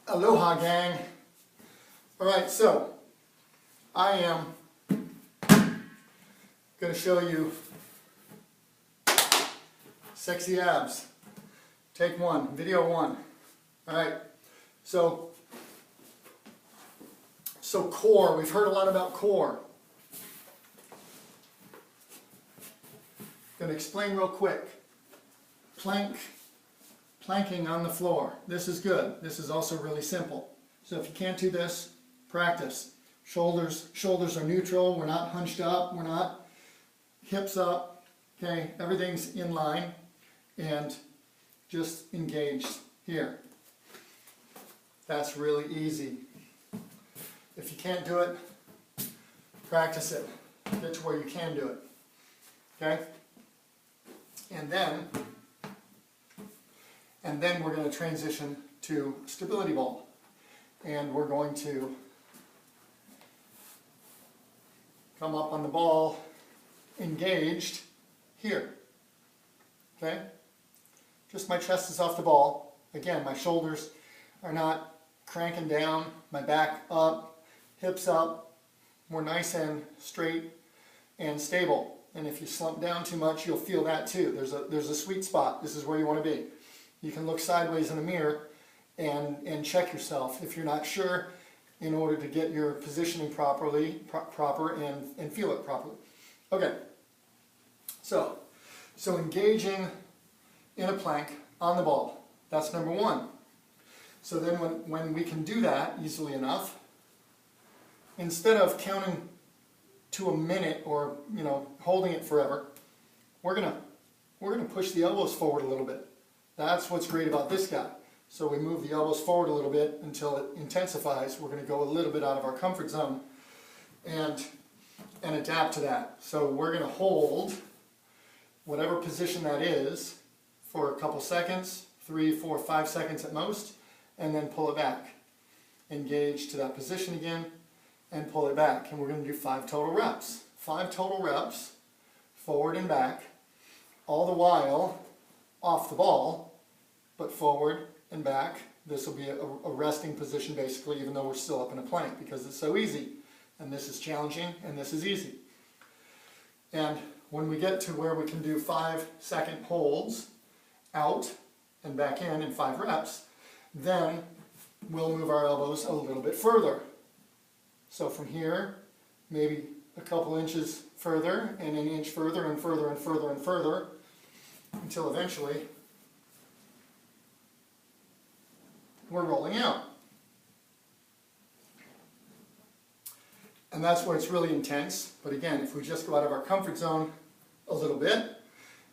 Aloha, gang. Alright, so I am going to show you sexy abs. Take one, video one. Alright, so core, we've heard a lot about core. Going to explain real quick. Planking on the floor. This is good. This is also really simple. So if you can't do this, practice. Shoulders are neutral. We're not hunched up. We're not hips up. Okay, everything's in line and just engaged here. That's really easy. If you can't do it, practice it. Get to where you can do it. Okay? And then we're going to transition to stability ball. And we're going to come up on the ball engaged here. Okay? Just my chest is off the ball. Again, my shoulders are not cranking down, my back up, hips up. We're nice and straight and stable. And if you slump down too much, you'll feel that too. There's a sweet spot. This is where you want to be. You can look sideways in the mirror and check yourself if you're not sure, in order to get your positioning proper and feel it properly. Okay, so engaging in a plank on the ball. That's number one. So then when we can do that easily enough, instead of counting to a minute or holding it forever, we're gonna push the elbows forward a little bit. That's what's great about this guy. So we move the elbows forward a little bit until it intensifies. We're going to go a little bit out of our comfort zone and adapt to that. So we're going to hold whatever position that is for a couple seconds, 3, 4, 5 seconds at most, and then pull it back. Engage to that position again and pull it back. And we're going to do 5 total reps. 5 total reps, forward and back, all the while off the ball, but forward and back. This will be a resting position basically, even though we're still up in a plank, because it's so easy. And this is challenging and this is easy. And when we get to where we can do 5-second holds out and back in 5 reps, then we'll move our elbows a little bit further. So from here, maybe a couple inches further and an inch further and further and further and further, until eventually we're rolling out. And that's where it's really intense. But again, if we just go out of our comfort zone a little bit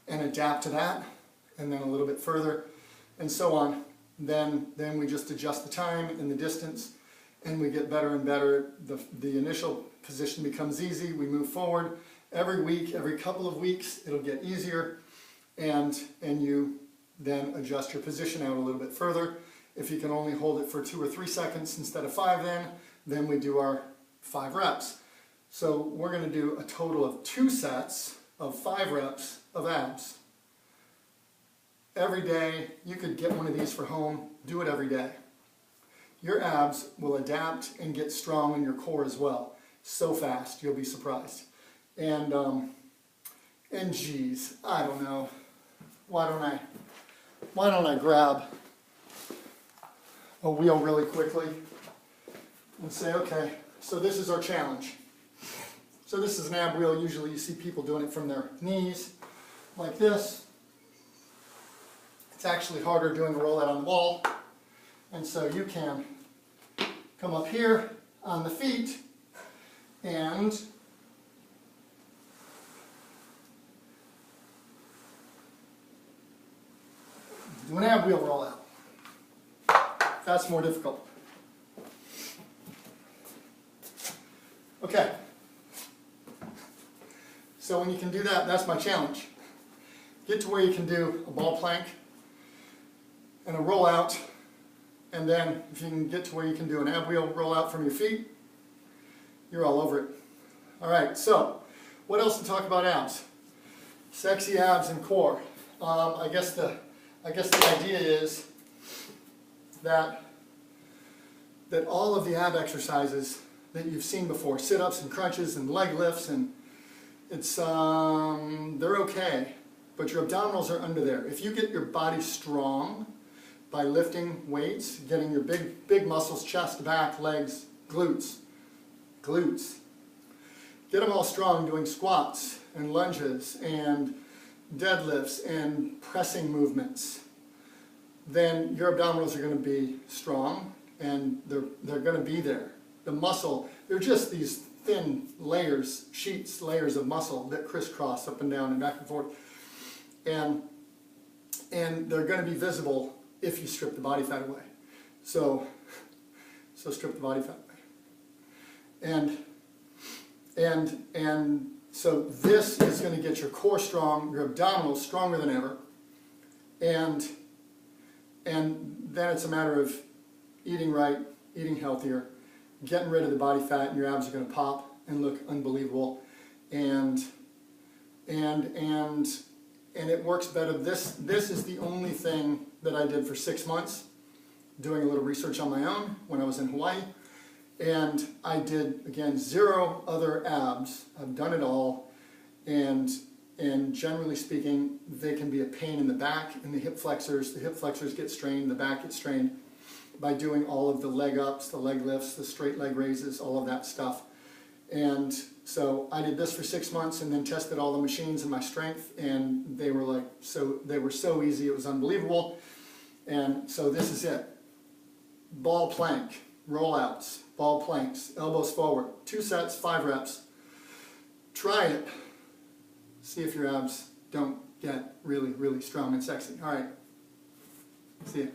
and adapt to that, and then a little bit further, and so on, then we just adjust the time and the distance, and we get better and better. The initial position becomes easy. We move forward every week, every couple of weeks, it'll get easier. And you then adjust your position out a little bit further. If you can only hold it for 2 or 3 seconds instead of 5, then we do our 5 reps. So we're going to do a total of 2 sets of 5 reps of abs. Every day, you could get one of these for home, do it every day. Your abs will adapt and get strong in your core as well. So fast, you'll be surprised. And geez, I don't know. Why don't I grab a wheel really quickly and say, okay, so this is our challenge. So this is an ab wheel. Usually you see people doing it from their knees like this. It's actually harder doing a rollout on the ball. And so you can come up here on the feet and do an ab wheel rollout. That's more difficult. Okay. So when you can do that, that's my challenge. Get to where you can do a ball plank and a rollout, and then if you can get to where you can do an ab wheel rollout from your feet, you're all over it. All right, so what else to talk about abs? Sexy abs and core. I guess the idea is that that all of the ab exercises that you've seen before, sit-ups and crunches and leg lifts, and it's they're okay, but your abdominals are under there. If you get your body strong by lifting weights, getting your big muscles, chest, back, legs, glutes, get them all strong doing squats and lunges and deadlifts and pressing movements, then your abdominals are going to be strong and they're going to be there. The muscle, they're just these thin layers, layers of muscle that crisscross up and down and back and forth. And they're going to be visible if you strip the body fat away. So strip the body fat away. And so this is going to get your core strong, your abdominals stronger than ever. And then it's a matter of eating right, eating healthier, getting rid of the body fat, and your abs are going to pop and look unbelievable. And it works better. This is the only thing that I did for 6 months, doing a little research on my own when I was in Hawaii. And I did, again, 0 other abs. I've done it all. And generally speaking, they can be a pain in the back and the hip flexors. The hip flexors get strained, the back gets strained by doing all of the leg ups, the leg lifts, the straight leg raises, all of that stuff. And so I did this for 6 months and then tested all the machines and my strength, and they were so easy, it was unbelievable. And so this is it. Ball plank, rollouts, ball planks, elbows forward, 2 sets, 5 reps. Try it. See if your abs don't get really, really strong and sexy. All right. See ya.